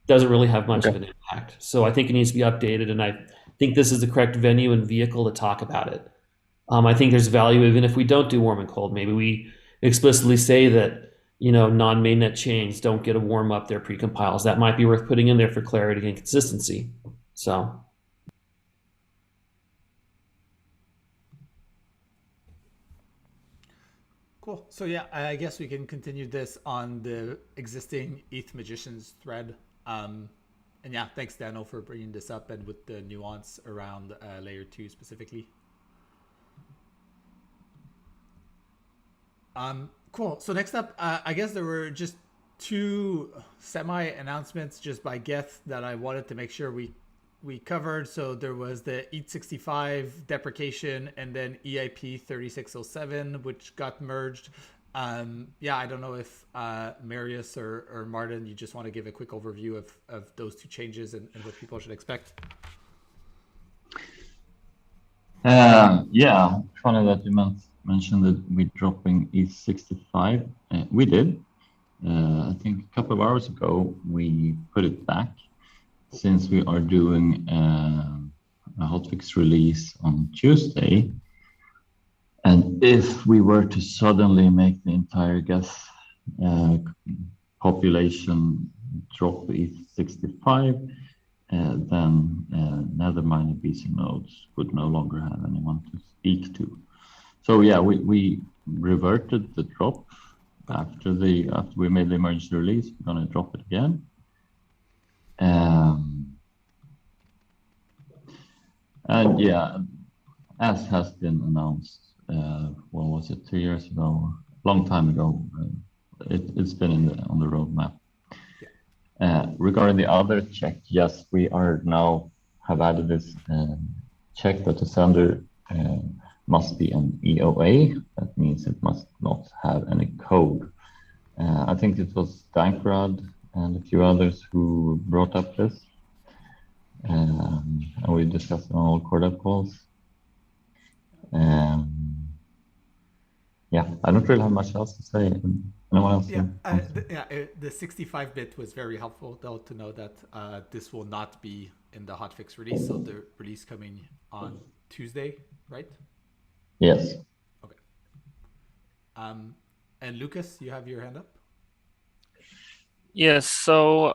doesn't really have much of an impact. So I think it needs to be updated, and I think this is the correct venue and vehicle to talk about it. I think there's value even if we don't do warm and cold. Maybe we explicitly say that non-mainnet chains don't get to warm up their precompiles. That might be worth putting in there for clarity and consistency. So. Cool. So yeah, I guess we can continue this on the existing ETH Magicians thread. And yeah, thanks Dano for bringing this up and with the nuance around layer 2 specifically. Cool. So next up, I guess there were just two semi-announcements just by Geth that I wanted to make sure we covered. So there was the EAT65 deprecation and then EIP 3607, which got merged. Yeah, I don't know if Marius or Martin, you just want to give a quick overview of those two changes and what people should expect. Yeah, funny that you mentioned that we're dropping EAT65. We did. I think a couple of hours ago, we put it back since we are doing a hotfix release on Tuesday. And if we were to suddenly make the entire gas population drop EAT65, then nether-mined BC nodes would no longer have anyone to speak to. So yeah, we reverted the drop after we made the emergency release. We're going to drop it again. And yeah, as has been announced, what was it, 2 years ago, long time ago, it's been on the roadmap. Regarding the other check, yes, we are now have added this check that the sender must be an EOA. That means it must not have any code. I think it was Dankrad and a few others who brought up this. And we discussed it on all core dev calls. Yeah, I don't really have much else to say. Anyone else? The 65-bit was very helpful, though, to know that this will not be in the hotfix release. So the release coming on Tuesday, right? Yes. Okay. And Lucas, you have your hand up? Yes, so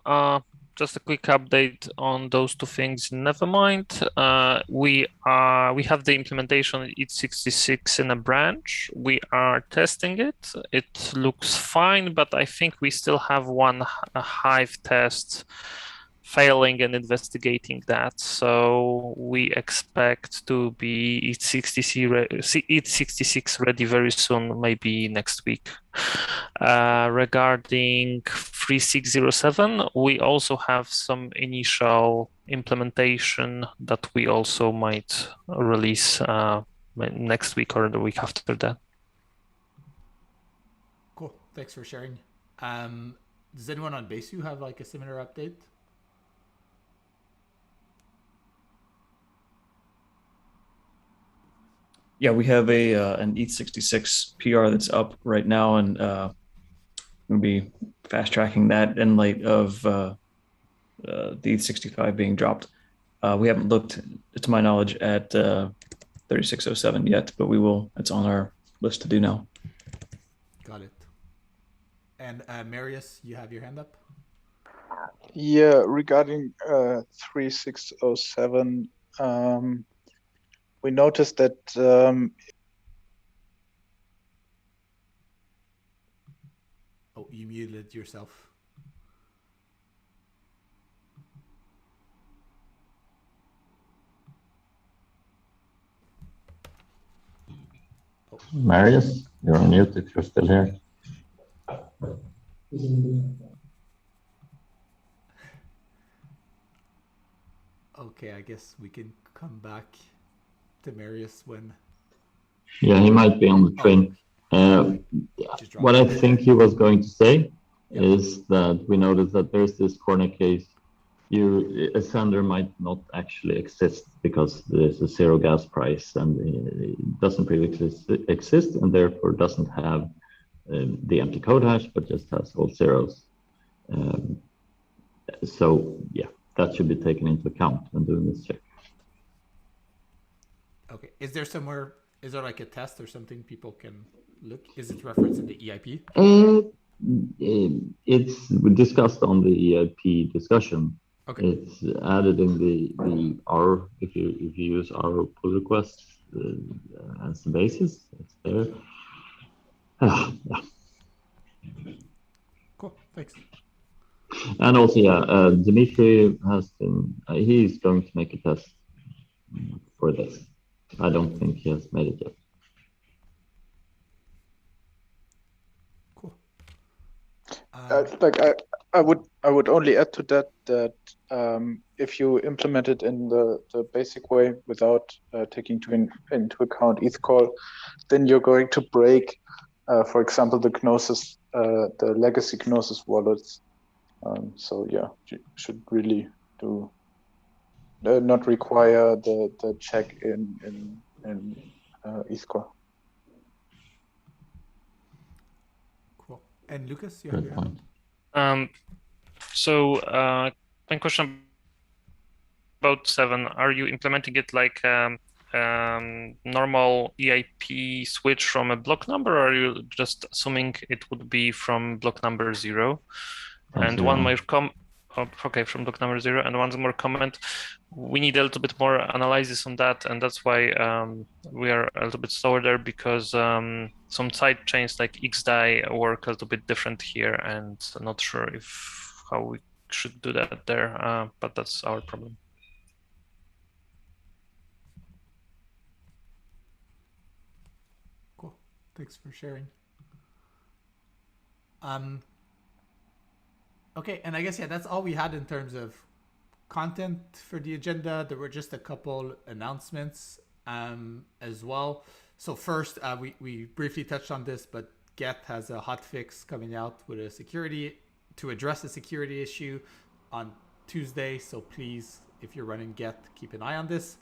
just a quick update on those two things. Never mind. We have the implementation of EAT66 in a branch. We are testing it. It looks fine, but I think we still have one Hive test failing and investigating that. So we expect to be EAT66 ready very soon, maybe next week. Regarding 3607, we also have some initial implementation that we also might release next week or the week after that. Cool. Thanks for sharing. Does anyone on Besu have like a similar update? Yeah, we have an EAT66 PR that's up right now, and we'll be fast tracking that in light of the EAT65 being dropped. We haven't looked, to my knowledge, at 3607 yet, but we will. It's on our list to do now. Got it. And Marius, you have your hand up? Yeah, regarding 3607, we noticed that oh, you muted yourself. Oh. Marius, you're on mute if you're still here. Okay, I guess we can come back to Marius when... Yeah, he might be on the train. What I think he was going to say is that we noticed that there's this corner case. A sender might not actually exist because there's a zero gas price and it doesn't really exist and therefore doesn't have the empty code hash, but just has all zeros. So yeah, that should be taken into account when doing this check. Okay, is there like a test or something people can look? Is it referenced in the EIP? It's discussed on the EIP discussion. Okay. It's added in the R, if you use our pull request as the basis, it's there. Yeah. Cool, thanks. And also, yeah, Dimitri has been, he's going to make a test for this. I don't think he has made it yet. Cool. I would only add to that if you implement it in the basic way without taking into account ETH call, then you're going to break, for example, the Gnosis, the legacy Gnosis wallets. So yeah, you should really do not require the check in ETH core. Cool. And Lucas, you have your hand? So one question about 7. Are you implementing it like normal EIP switch from a block number, or are you just assuming it would be from block number 0? And 0. one more okay, from block number 0. And one more comment. We need a little bit more analysis on that, and that's why we are a little bit slower there, because some side chains like XDAI work a little bit different here, and I'm not sure how we should do that there, but that's our problem. Cool. Thanks for sharing. Okay, and I guess, yeah, that's all we had in terms of content for the agenda. There were just a couple announcements as well. So first, we briefly touched on this, but Get has a hotfix coming out with to address a security issue on Tuesday. So please, if you're running Get, keep an eye on this.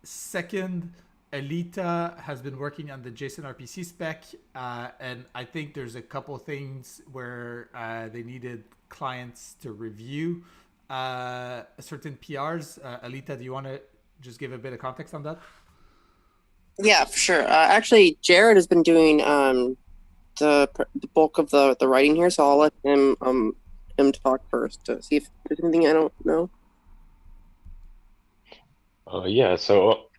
Second, Alita has been working on the JSON RPC spec, and I think there's a couple things where they needed clients to review certain PRs. Alita, do you want to just give a bit of context on that? Yeah, for sure. Actually, Jared has been doing the bulk of the writing here, so I'll let him talk first to see if there's anything I don't know. Yeah, so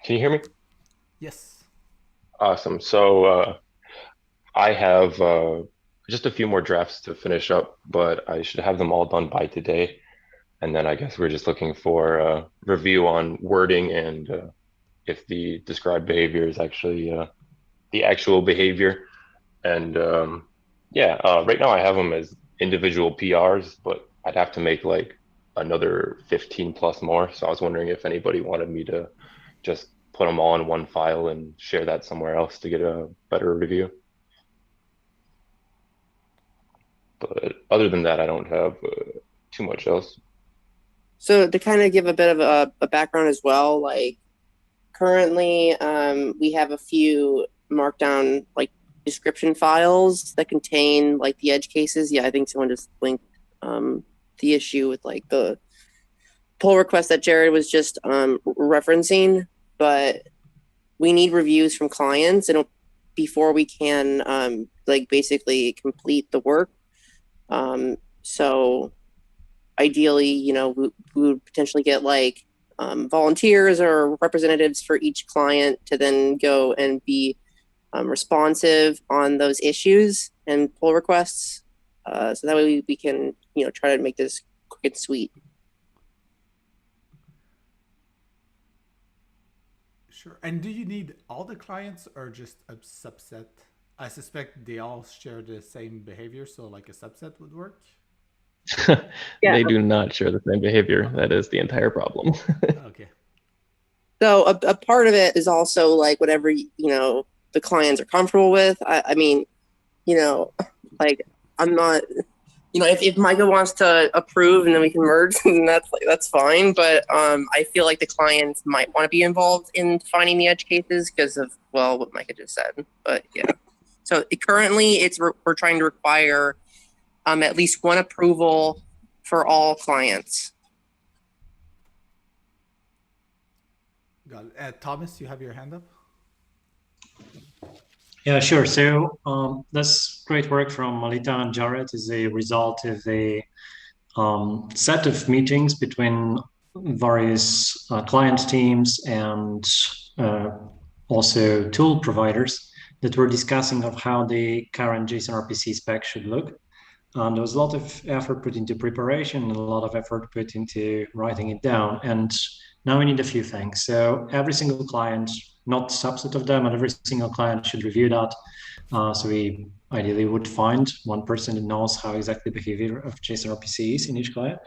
can you hear me? Yes. Awesome. So I have just a few more drafts to finish up, but I should have them all done by today. And then I guess we're just looking for a review on wording and if the described behavior is actually the actual behavior. And right now I have them as individual PRs, but I'd have to make like another 15 plus more. So I was wondering if anybody wanted me to just put them all in one file and share that somewhere else to get a better review. But other than that, I don't have too much else. So to kind of give a bit of a background as well, like currently we have a few markdown like description files that contain like the edge cases. Yeah, I think someone just linked the issue with like the pull request that Jared was just referencing, but we need reviews from clients and before we can like basically complete the work. So ideally, you know, we would potentially get like volunteers or representatives for each client to then go and be responsive on those issues and pull requests. So that way we can, you know, try to make this quick and sweet. Sure. And do you need all the clients or just a subset? I suspect they all share the same behavior, so like a subset would work. They do not share the same behavior. That is the entire problem. Okay. So a part of it is also like whatever, you know, the clients are comfortable with. I mean, you know, like I'm not, you know, if Micah wants to approve and then we can merge, then that's fine. But I feel like the clients might want to be involved in finding the edge cases because of, well, what Micah just said. But yeah, so currently we're trying to require at least one approval for all clients. Got it. Thomas, you have your hand up? Yeah, sure. So that's great work from Alita and Jared is a result of a set of meetings between various client teams and also tool providers that were discussing of how the current JSON RPC spec should look. There was a lot of effort put into preparation and a lot of effort put into writing it down. And now we need a few things. So every single client, not a subset of them, but every single client should review that. So we ideally would find one person that knows how exactly the behavior of JSON RPC is in each client.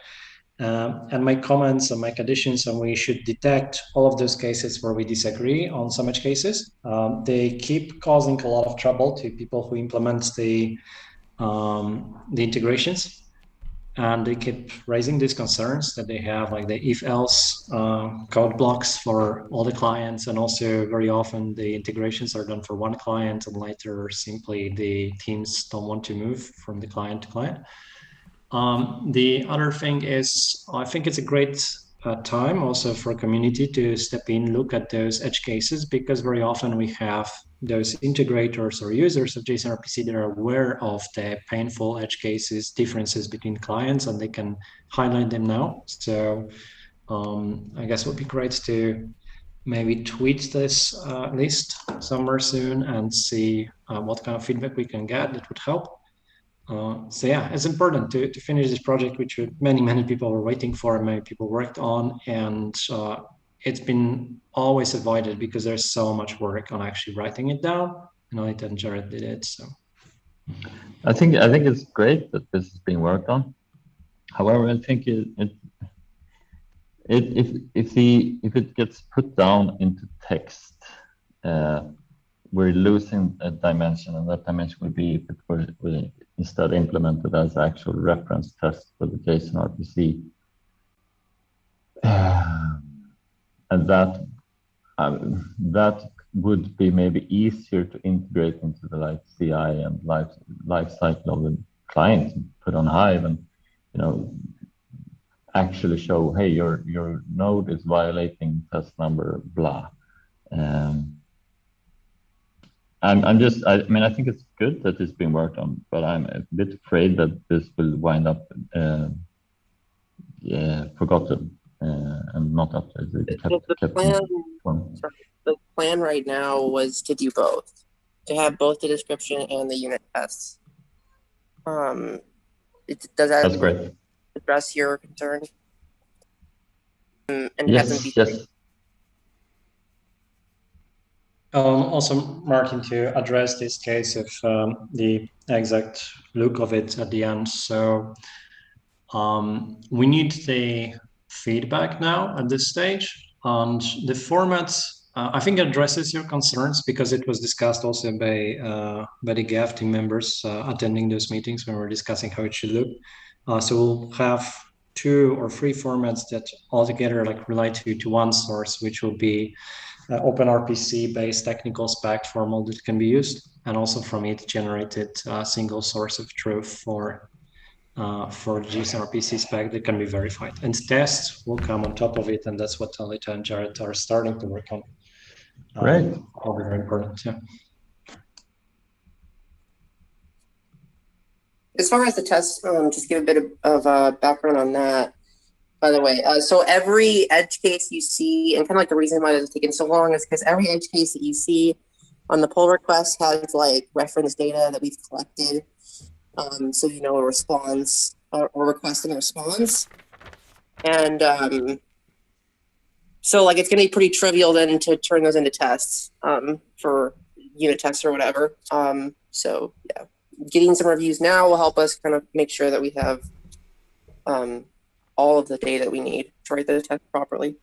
And my comments and my conditions, and we should detect all of those cases where we disagree on some edge cases. They keep causing a lot of trouble to people who implement the integrations. And they keep raising these concerns that they have, like the if-else code blocks for all the clients, and also very often the integrations are done for one client, and later simply the teams don't want to move from the client to client. The other thing is, I think it's a great time also for community to step in, look at those edge cases, because very often we have those integrators or users of JSON RPC that are aware of the painful edge cases, differences between clients, and they can highlight them now. So I guess it would be great to maybe tweet this list somewhere soon and see what kind of feedback we can get that would help. So yeah, it's important to finish this project, which many people were waiting for, many people worked on, and it's been always avoided because there's so much work on actually writing it down. And Anita and Jared did it. So I think it's great that this is being worked on. However, I think if it gets put down into text, we're losing a dimension, and that dimension would be if it were instead implemented as actual reference test for the JSON RPC. And that would be maybe easier to integrate into the CI and life cycle of the client, put on Hive, and actually show, hey, your node is violating test number blah. I think it's good that it's been worked on, but I'm a bit afraid that this will wind up forgotten and not updated. The plan right now was to do both, to have both the description and the unit tests. Does that That's great. address your concern? And yes. Also, Martin, to address this case of the exact look of it at the end. So we need the feedback now at this stage, and the format, I think, addresses your concerns because it was discussed also by the GAF team members attending those meetings when we were discussing how it should look. So we'll have 2 or 3 formats that altogether relate to one source, which will be OpenRPC based technical spec formal that can be used, and also from it generated single source of truth for JSON RPC spec that can be verified. And tests will come on top of it, and that's what Anita and Jared are starting to work on. Great. Probably very important, yeah. As far as the tests, just give a bit of background on that. By the way, so every edge case you see, and kind of the reason why it's taken so long is because every edge case that you see on the pull request has reference data that we've collected. So a response or request and a response. And so it's going to be pretty trivial then to turn those into tests for unit tests or whatever. So yeah, getting some reviews now will help us kind of make sure that we have all of the data that we need to write the test properly.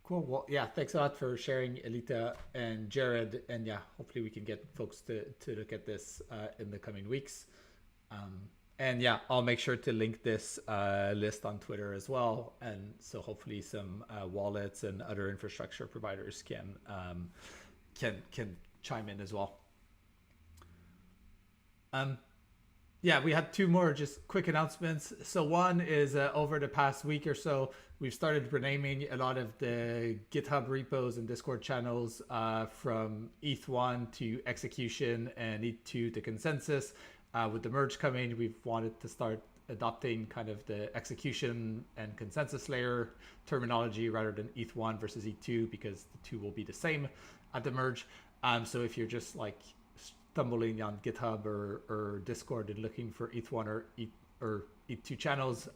Cool. Well, yeah, thanks a lot for sharing, Elita and Jared. And yeah, hopefully we can get folks to look at this in the coming weeks. And yeah, I'll make sure to link this list on Twitter as well. And so hopefully some wallets and other infrastructure providers can chime in as well. Yeah, we had 2 more just quick announcements. So one is over the past week or so, we've started renaming a lot of the GitHub repos and Discord channels from ETH1 to execution and ETH2 to consensus. With the merge coming, we've wanted to start adopting kind of the execution and consensus layer terminology rather than ETH1 versus ETH2, because the 2 will be the same at the merge. So if you're just stumbling on GitHub or Discord and looking for ETH1 or ETH2 channels,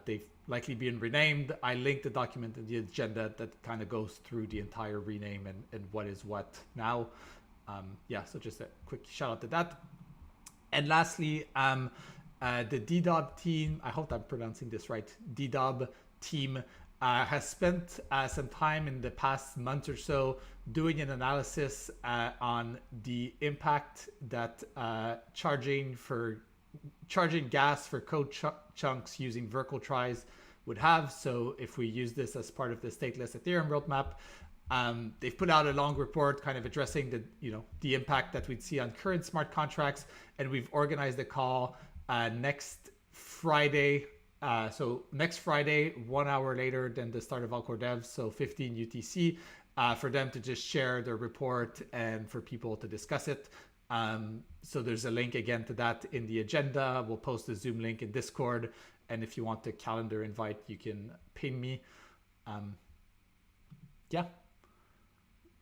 they've likely been renamed. I linked the document in the agenda that kind of goes through the entire rename and what is what now. Yeah, so just a quick shout out to that. And lastly, the DDOB team, I hope I'm pronouncing this right, DDOB team has spent some time in the past month or so doing an analysis on the impact that charging gas for code chunks using Verkle tries would have. So if we use this as part of the stateless Ethereum roadmap, they've put out a long report kind of addressing the impact that we'd see on current smart contracts, and we've organized a call next Friday. So next Friday, 1 hour later than the start of Alcor Devs, so 15 UTC, for them to just share their report and for people to discuss it. So there's a link again to that in the agenda. We'll post the Zoom link in Discord, and if you want the calendar invite, you can ping me. Yeah,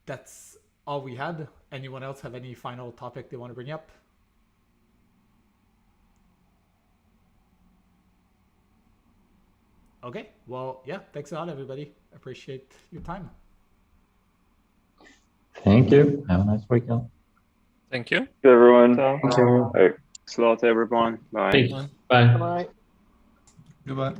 that's all we had. Anyone else have any final topic they want to bring up? Okay, well, yeah, thanks a lot, everybody. Appreciate your time. Thank you. Have a nice weekend. Thank you. Good, everyone. Thanks a lot, everyone. Bye. Bye. Bye. Goodbye.